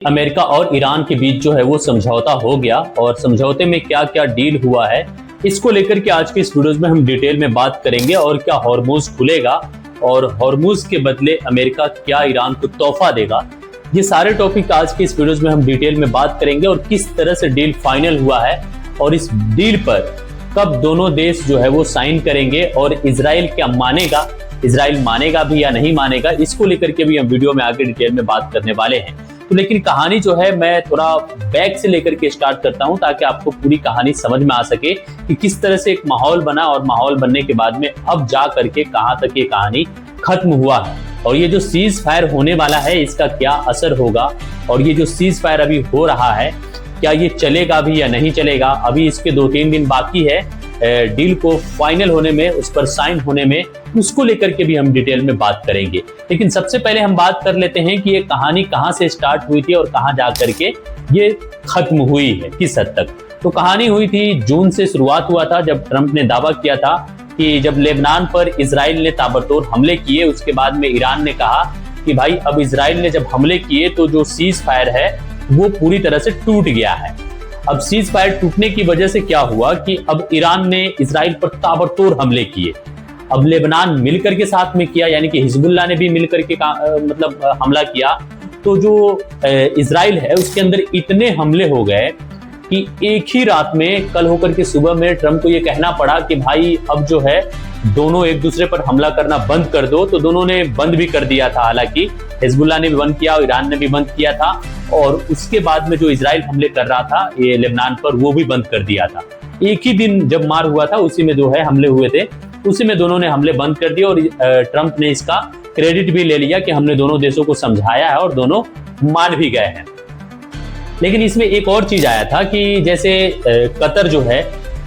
America और Iran के बीच जो है वो समझौता हो गया और समझौते में क्या क्या डील हुआ है इसको लेकर के आज के इस वीडियो में हम डिटेल में बात करेंगे। और क्या हॉर्मुज खुलेगा और हॉर्मुज के बदले अमेरिका क्या ईरान को तोहफा देगा, ये सारे टॉपिक आज के इस वीडियो में हम डिटेल में बात करेंगे। और किस तरह से डील फाइनल हुआ है और इस डील पर कब दोनों देश जो है वो साइन करेंगे और इजराइल क्या मानेगा, इजराइल मानेगा भी या नहीं मानेगा, इसको लेकर के भी हम वीडियो में आगे डिटेल में बात करने वाले हैं। तो लेकिन कहानी जो है मैं थोड़ा बैक से लेकर के स्टार्ट करता हूं ताकि आपको पूरी कहानी समझ में आ सके कि किस तरह से एक माहौल बना और माहौल बनने के बाद में अब जा करके कहां तक ये कहानी खत्म हुआ है और ये जो सीज फायर होने वाला है इसका क्या असर होगा और ये जो सीज फायर अभी हो रहा है क्या ये चलेगा भी या नहीं चलेगा। अभी इसके 2-3 दिन बाकी है डील को फाइनल होने में, उस पर साइन होने में, उसको लेकर के भी हम डिटेल में बात करेंगे। लेकिन सबसे पहले हम बात कर लेते हैं कि ये कहानी कहां से स्टार्ट हुई थी और कहां जा करके ये खत्म हुई है, किस हद तक। तो कहानी हुई थी जून से शुरुआत हुआ था जब ट्रंप ने दावा किया था कि जब लेबनान पर इजराइल ने ताबड़तोड़ हमले किए उसके बाद में ईरान ने कहा कि भाई अब इजराइल ने जब हमले किए तो जो सीज फायर है वो पूरी तरह से टूट गया है। अब सीज फायर टूटने की वजह से क्या हुआ कि अब ईरान ने इजराइल पर ताबड़तोड़ हमले किए। अब लेबनान मिलकर के साथ में किया, यानी कि हिजबुल्लाह ने भी मिलकर के हमला किया। तो जो इजराइल है उसके अंदर इतने हमले हो गए कि एक ही रात में कल होकर के सुबह में ट्रंप को ये कहना पड़ा कि भाई अब जो है दोनों एक दूसरे पर हमला करना बंद कर दो। तो दोनों ने बंद भी कर दिया था, हालांकि हिजबुल्लाह ने भी बंद किया और ईरान ने भी बंद किया था। और उसके बाद में जो इजराइल हमले कर रहा था ये लेबनान पर, वो भी बंद कर दिया था। एक ही दिन जब मार हुआ था उसी में जो है हमले हुए थे, उसी में दोनों ने हमले बंद कर दिए। और ट्रंप ने इसका क्रेडिट भी ले लिया कि हमने दोनों देशों को समझाया है और दोनों मान भी गए हैं। लेकिन इसमें एक और चीज आया था कि जैसे कतर जो है,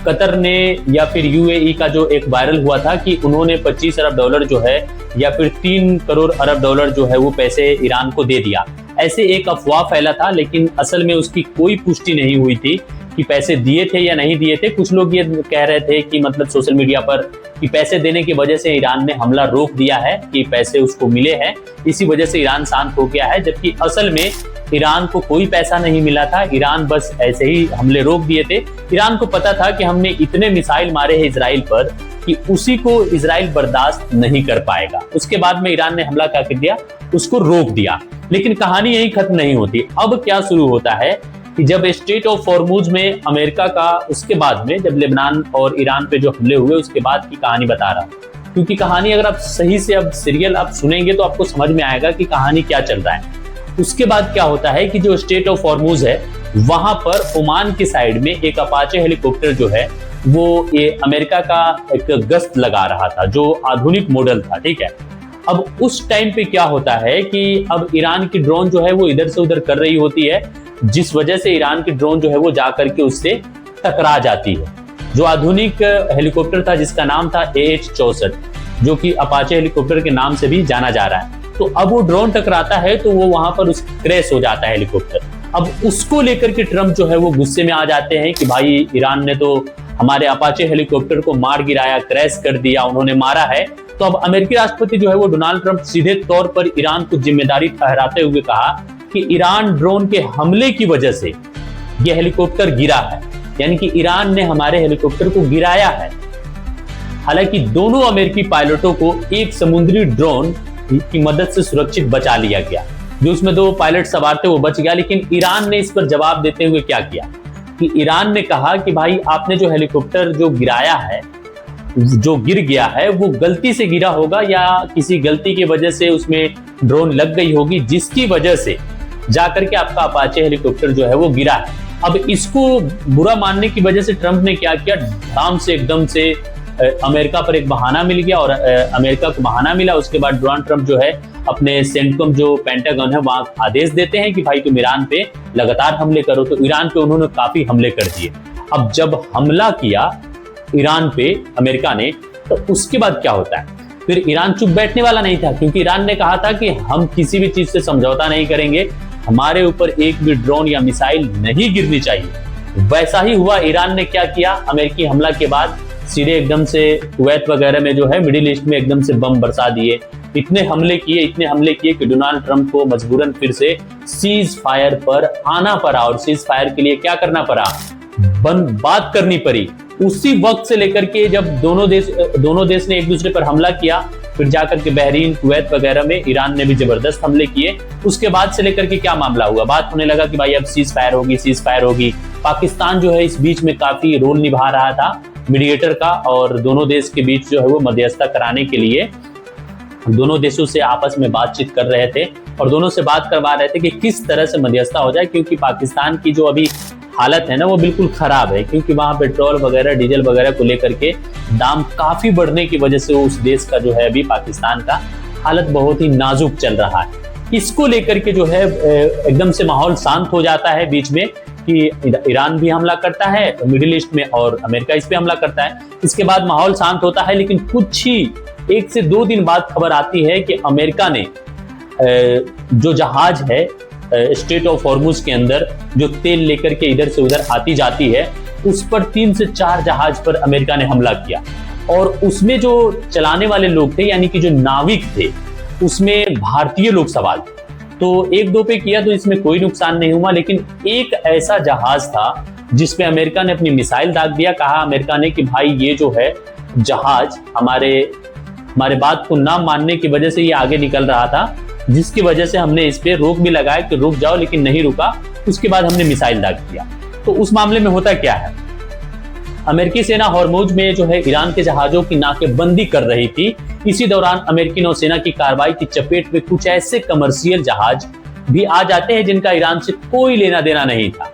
कतर ने या फिर यूएई का जो एक वायरल हुआ था कि उन्होंने 25 अरब डॉलर जो है या फिर 3 करोड़ अरब डॉलर जो है वो पैसे ईरान को दे दिया। ऐसे एक अफवाह फैला था, लेकिन असल में उसकी कोई पुष्टि नहीं हुई थी कि पैसे दिए थे या नहीं दिए थे। कुछ लोग ये कह रहे थे कि मतलब सोशल मीडिया पर कि पैसे देने की वजह से ईरान ने हमला रोक दिया है, कि पैसे उसको मिले हैं, इसी वजह से ईरान शांत हो गया है। जबकि असल में ईरान को कोई पैसा नहीं मिला था, ईरान बस ऐसे ही हमले रोक दिए थे। ईरान को पता था कि हमने इतने मिसाइल मारे हैं इजराइल पर कि उसी को इजराइल बर्दाश्त नहीं कर पाएगा। उसके बाद में ईरान ने हमला क्या कर दिया, उसको रोक दिया। लेकिन कहानी यही खत्म नहीं होती। अब क्या शुरू होता है कि जब स्ट्रेट ऑफ हॉर्मुज में अमेरिका का, उसके बाद में जब लेबनान और ईरान पे जो हमले हुए उसके बाद की कहानी बता रहा हूं, क्योंकि कहानी अगर आप सही से अब सीरियल आप सुनेंगे तो आपको समझ में आएगा कि कहानी क्या चल रहा है। उसके बाद क्या होता है कि जो स्ट्रेट ऑफ हॉर्मुज है वहां पर ओमान की साइड में एक अपाचे हेलीकॉप्टर जो है वो ये अमेरिका का एक गश्त लगा रहा था, जो आधुनिक मॉडल था, ठीक है। अब उस टाइम पे क्या होता है कि अब ईरान की ड्रोन जो है वो इधर से उधर कर रही होती है, जिस वजह से ईरान की ड्रोन जो है वो जाकर के उससे टकरा जाती है। जो आधुनिक हेलीकॉप्टर था जिसका नाम था AH-64, जो कि अपाचे हेलीकॉप्टर के नाम से भी जाना जा रहा है। तो अब वो ड्रोन टकराता है तो वो वहां पर क्रैश हो जाता है हेलीकॉप्टर। अब उसको लेकर के ट्रंप जो है वो गुस्से में आ जाते हैं कि भाई ईरान ने तो हमारे अपाचे हेलीकॉप्टर को मार गिराया, क्रैश कर दिया, उन्होंने मारा है। तो अब अमेरिकी राष्ट्रपति जो है वो डोनाल्ड ट्रंप सीधे तौर पर ईरान को जिम्मेदारी ठहराते हुए कहा कि ईरान ड्रोन के हमले की वजह से यह हेलीकॉप्टर गिरा है, यानी कि ईरान ने हमारे हेलीकॉप्टर को गिराया है। हालांकि दोनों अमेरिकी पायलटों को एक समुद्री ड्रोन की मदद से सुरक्षित बचा लिया गया। जो उसमें 2 पायलट सवार थे वो बच गया। लेकिन ईरान ने इस पर जवाब देते हुए क्या किया कि ईरान ने कहा कि भाई आपने जो हेलीकॉप्टर जो गिराया है, जो गिर गया है, वो गलती से गिरा होगा या किसी गलती की वजह से उसमें ड्रोन लग गई होगी, जिसकी वजह से जाकर के आपका अपाचे हेलीकॉप्टर जो है वो गिरा है। अब इसको बुरा मानने की वजह से ट्रंप ने क्या किया, धड़ाम से एकदम से अमेरिका पर एक बहाना मिल गया और अमेरिका को बहाना मिला। उसके बाद डोनाल्ड ट्रंप जो है अपने सेंटकॉम जो पेंटागन है वहां आदेश देते हैं कि भाई तुम ईरान पे लगातार हमले करो। तो ईरान पे उन्होंने काफी हमले कर दिए। अब जब हमला किया ईरान पे अमेरिका ने, तो उसके बाद क्या होता है, फिर ईरान चुप बैठने वाला नहीं था, क्योंकि ईरान ने कहा था कि हम किसी भी चीज से समझौता नहीं करेंगे, हमारे ऊपर एक भी ड्रोन या मिसाइल नहीं गिरनी चाहिए। वैसा ही हुआ। ईरान ने क्या किया, अमेरिकी हमला के बाद सीधे एकदम से कुवैत वगैरह में जो है मिडिल ईस्ट में एकदम से बम बरसा दिए, इतने हमले किए कि डोनाल्ड ट्रंप को मजबूरन फिर से सीज फायर पर आना पड़ा, और सीज फायर के लिए क्या करना पड़ा, बात करनी पड़ी। उसी वक्त से लेकर के जब दोनों देश ने एक दूसरे पर हमला किया, फिर जाकर के बहरीन, कुवैत वगैरह में ईरान ने भी जबरदस्त हमले किए। उसके बाद से लेकर के क्या मामला हुआ, बात होने लगा कि भाई अब सीज फायर होगी। पाकिस्तान जो है इस बीच में काफी रोल निभा रहा था मीडिएटर का, और दोनों देश के बीच जो है वो मध्यस्थता कराने के लिए दोनों देशों से आपस में बातचीत कर रहे थे और दोनों से बात करवा रहे थे कि किस तरह से मध्यस्थता हो जाए, क्योंकि पाकिस्तान की जो अभी हालत है ना वो बिल्कुल खराब है, क्योंकि वहां पेट्रोल वगैरह, डीजल वगैरह को लेकर के दाम काफी बढ़ने की वजह से उस देश का जो है अभी पाकिस्तान का हालत बहुत ही नाजुक चल रहा है। इसको लेकर के जो है एकदम से माहौल शांत हो जाता है बीच में कि ईरान भी हमला करता है मिडिल ईस्ट में और अमेरिका इस पे हमला करता है। इसके बाद माहौल शांत होता है, लेकिन कुछ ही 1 से 2 दिन बाद खबर आती है कि अमेरिका ने जो जहाज है स्ट्रेट ऑफ हॉर्मुज के अंदर जो तेल लेकर के इधर से उधर आती जाती है, उस पर 3 से 4 जहाज पर अमेरिका ने हमला किया, और उसमें जो चलाने वाले लोग थे यानी कि जो नाविक थे उसमें भारतीय लोग सवार थे। तो 1-2 पे किया तो इसमें कोई नुकसान नहीं हुआ, लेकिन एक ऐसा जहाज था जिसपे अमेरिका ने अपनी मिसाइल दाग दिया। कहा अमेरिका ने कि भाई ये जो है जहाज हमारे बात को ना मानने की वजह से ये आगे निकल रहा था, जिसकी वजह से हमने इस पे रोक भी लगाया कि रुक जाओ, लेकिन नहीं रुका। उसके बाद हमने मिसाइल दाग दिया। तो उस मामले में होता क्या है, अमेरिकी सेना हॉर्मुज में जो है ईरान के जहाजों की नाकेबंदी कर रही थी। इसी दौरान अमेरिकी नौसेना की कार्रवाई की चपेट में कुछ ऐसे कमर्शियल जहाज भी आ जाते हैं जिनका ईरान से कोई लेना देना नहीं था।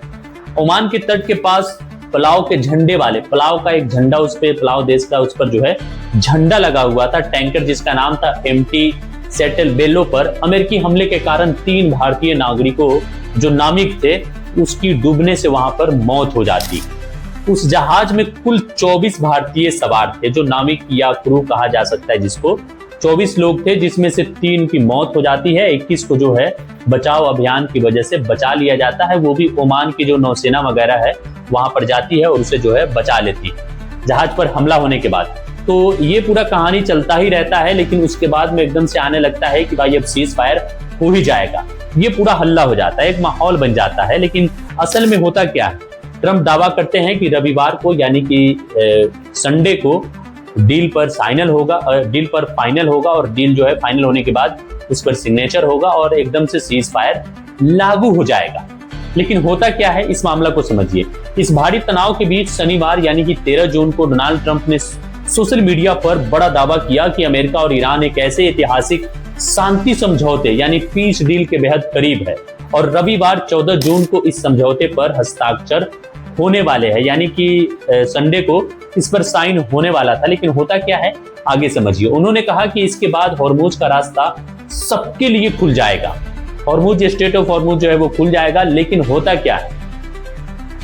ओमान के तट के पास पलाव के झंडे वाले, पलाव का एक झंडा, उस पे पलाव देश का, उस पर जो है झंडा लगा हुआ था, टैंकर जिसका नाम था एमटी सेटल बेलो पर अमेरिकी हमले के कारण 3 भारतीय नागरिकों जो नाविक थे उसकी डूबने से वहां पर मौत हो जाती। उस जहाज में कुल 24 भारतीय सवार थे, जो नाविक या क्रू कहा जा सकता है जिसको। 24 लोग थे, जिसमें से 3 की मौत हो जाती है, 21 को जो है बचाव अभियान की वजह से बचा लिया जाता है। वो भी ओमान की जो नौसेना वगैरह है वहां पर जाती है और उसे जो है बचा लेती है जहाज पर हमला होने के बाद। तो ये पूरा कहानी चलता ही रहता है, लेकिन उसके बाद में एकदम से आने लगता है कि भाई अब सीज फायर हो ही जाएगा। ये पूरा हल्ला हो जाता है, एक माहौल बन जाता है। लेकिन असल में होता क्या है, ट्रंप दावा करते हैं कि रविवार को यानी कि संडे को डील पर फाइनल होगा और डील जो है फाइनल होने के बाद उस पर सिग्नेचर होगा और एकदम से सीज फायर लागू हो जाएगा। लेकिन होता क्या है, इस मामला को समझिए। इस भारी तनाव के बीच शनिवार यानी कि 13 जून को डोनाल्ड ट्रंप ने सोशल मीडिया पर बड़ा दावा किया कि अमेरिका और ईरान एक ऐसे ऐतिहासिक शांति समझौते यानी पीस डील के बेहद करीब है, और रविवार 14 जून को इस समझौते पर हस्ताक्षर होने वाले हैं, यानी कि संडे को इस पर साइन होने वाला था। लेकिन होता क्या है, आगे समझिए। उन्होंने कहा कि इसके बाद हॉर्मुज का रास्ता सबके लिए खुल जाएगा, हॉर्मुज, स्ट्रेट ऑफ हॉर्मुज जो है वो खुल जाएगा। लेकिन होता क्या है,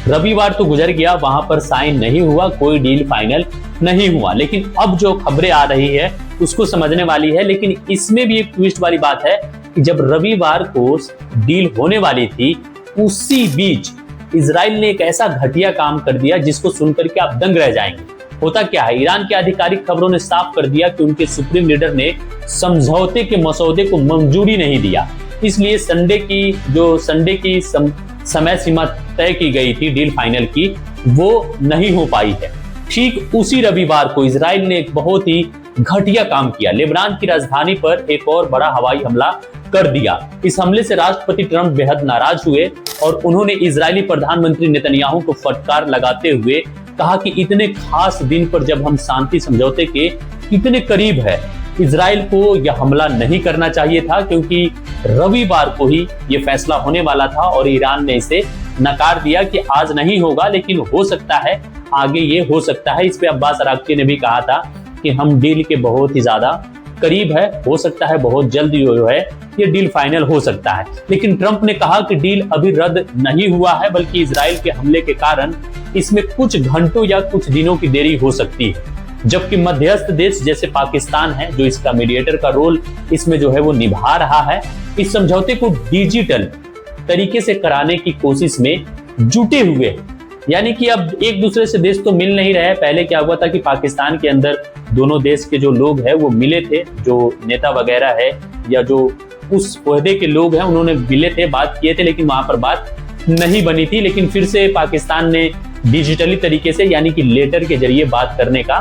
रविवार तो गुजर गया, वहां पर साइन नहीं हुआ, कोई डील फाइनल नहीं हुआ। लेकिन अब जो खबरें आ रही है उसको समझने वाली है। लेकिन इसमें भी एक ट्विस्ट वाली बात है कि जब रविवार को डील होने वाली थी, उसी बीच इजराइल ने एक ऐसा घटिया काम कर दिया जिसको सुनकर के आप दंग रह जाएंगे। होता क्या है, ईरान के आधिकारिक खबरों ने साफ कर दिया कि उनके सुप्रीम लीडर ने समझौते के मसौदे को मंजूरी नहीं दिया। इसलिए संडे की समय सीमा तय की गई थी डील फाइनल की, वो नहीं हो पाई है। ठीक उसी रविवार को इजराइल ने एक बहुत ही घटिया काम किया, लेबनान की राजधानी पर एक और बड़ा हवाई हमला कर दिया। इस हमले से राष्ट्रपति ट्रंप बेहद नाराज हुए और उन्होंने इजरायली प्रधानमंत्री नेतन्याहू को फटकार लगाते हुए कहा कि इतने खास दिन पर जब हम शांति समझौते के इतने करीब है, इजराइल को यह हमला नहीं करना चाहिए था, क्योंकि रविवार को ही यह फैसला होने वाला था और ईरान ने इसे नकार दिया कि आज नहीं होगा, लेकिन हो सकता है आगे ये हो सकता है। इस पे अब्बास अराक्ची ने भी कहा था कि हम डील के बहुत ही ज्यादा करीब है, हो सकता है बहुत जल्द जो है ये डील फाइनल हो सकता है। लेकिन ट्रंप ने कहा कि डील अभी रद्द नहीं हुआ है, बल्कि इजराइल के हमले के कारण इसमें कुछ घंटों या कुछ दिनों की देरी हो सकती है। जबकि मध्यस्थ देश जैसे पाकिस्तान है, जो इसका मीडिएटर का रोल इसमें जो है वो निभा रहा है, इस समझौते को डिजिटल तरीके से कराने की कोशिश में जुटे हुए हैं। यानी कि अब एक दूसरे से देश तो मिल नहीं रहे। पहले क्या हुआ था कि पाकिस्तान के अंदर दोनों देश के जो लोग हैं वो मिले थे, जो नेता वगैरह है या जो उस ओहदे के लोग हैं उन्होंने मिले थे, बात किए थे, लेकिन वहां पर बात नहीं बनी थी। लेकिन फिर से पाकिस्तान ने डिजिटली तरीके से यानी कि लेटर के जरिए बात करने का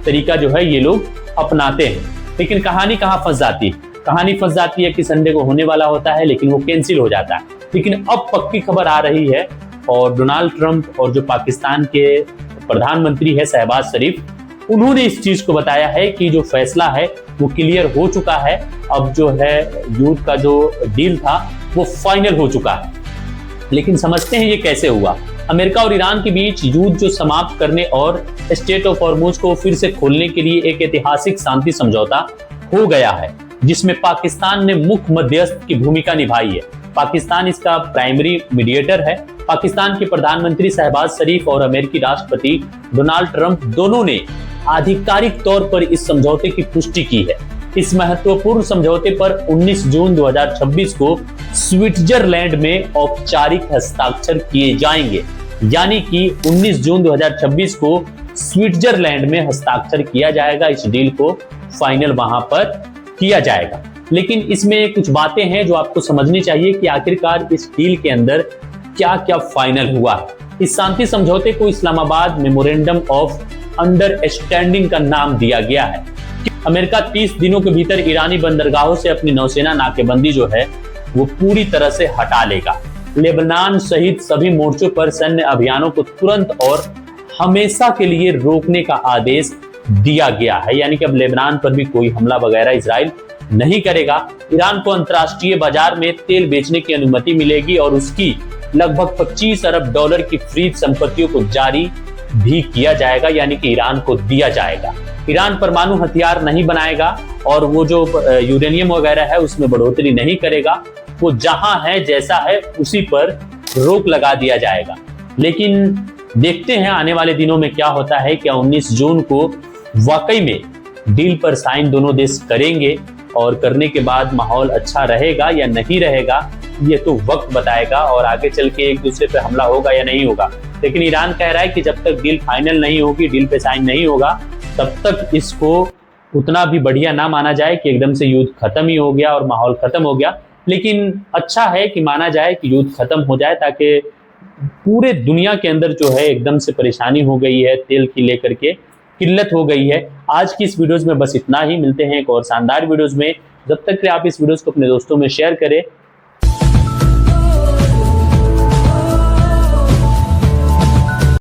तरीका जो है ये लोग अपनाते हैं। लेकिन कहानी कहाँ फंस जाती है? कहानी फंस जाती है कि संडे को होने वाला होता है लेकिन वो कैंसिल हो जाता है। लेकिन अब पक्की खबर आ रही है और डोनाल्ड ट्रंप और जो पाकिस्तान के प्रधानमंत्री है शहबाज शरीफ, उन्होंने इस चीज को बताया है कि जो फैसला है वो क्लियर हो चुका है। अब जो है युद्ध का जो डील था वो फाइनल हो चुका है। लेकिन समझते हैं ये कैसे हुआ। अमेरिका और ईरान के बीच युद्ध जो समाप्त करने और स्टेट ऑफ हॉर्मुज को फिर से खोलने के लिए एक ऐतिहासिक शांति समझौता हो गया है, जिसमें पाकिस्तान ने मुख्य मध्यस्थ की भूमिका निभाई है। पाकिस्तान इसका प्राइमरी मीडिएटर है। पाकिस्तान के प्रधानमंत्री शहबाज शरीफ और अमेरिकी राष्ट्रपति डोनाल्ड ट्रंप दोनों ने आधिकारिक तौर पर इस समझौते की पुष्टि की है। इस महत्वपूर्ण समझौते पर 19 जून 2026 को स्विट्जरलैंड में औपचारिक हस्ताक्षर किए जाएंगे। यानी कि 19 जून 2026 को स्विट्जरलैंड में हस्ताक्षर किया जाएगा। इस डील को फाइनल वहां पर किया जाएगा। लेकिन इसमें कुछ बातें हैं जो आपको समझनी चाहिए कि आखिरकार इस डील के अंदर क्या क्या फाइनल हुआ है। इस शांति समझौते को इस्लामाबाद मेमोरेंडम ऑफ अंडरस्टैंडिंग का नाम दिया गया है। अमेरिका 30 दिनों के भीतर ईरानी बंदरगाहों से अपनी नौसेना नाकेबंदी जो है वो पूरी तरह से हटा लेगा। लेबनान सहित सभी मोर्चों पर सैन्य अभियानों को तुरंत और हमेशा के लिए रोकने का आदेश दिया गया है। यानी कि अब लेबनान पर भी कोई हमला वगैरह इजराइल नहीं करेगा। ईरान को अंतर्राष्ट्रीय बाजार में तेल बेचने की अनुमति मिलेगी और उसकी लगभग 25 अरब डॉलर की फ्रीज संपत्तियों को जारी भी किया जाएगा, यानी कि ईरान को दिया जाएगा। ईरान परमाणु हथियार नहीं बनाएगा और वो जो यूरेनियम वगैरह है उसमें बढ़ोतरी नहीं करेगा। वो जहां है जैसा है उसी पर रोक लगा दिया जाएगा। लेकिन देखते हैं आने वाले दिनों में क्या होता है। क्या 19 जून को वाकई में डील पर साइन दोनों देश करेंगे और करने के बाद माहौल अच्छा रहेगा या नहीं रहेगा, ये तो वक्त बताएगा और आगे चल के एक दूसरे पे हमला होगा या नहीं होगा। लेकिन ईरान कह रहा है कि जब तक डील फाइनल नहीं होगी, डील पे साइन नहीं होगा, तब तक इसको उतना भी बढ़िया ना माना जाए कि एकदम से युद्ध खत्म ही हो गया और माहौल खत्म हो गया। लेकिन अच्छा है कि माना जाए कि युद्ध खत्म हो जाए, ताकि पूरे दुनिया के अंदर जो है एकदम से परेशानी हो गई है, तेल की लेकर के किल्लत हो गई है। आज की इस वीडियोज में बस इतना ही। मिलते हैं एक और शानदार वीडियोज में। जब तक कि आप इस वीडियोज को अपने दोस्तों में शेयर करें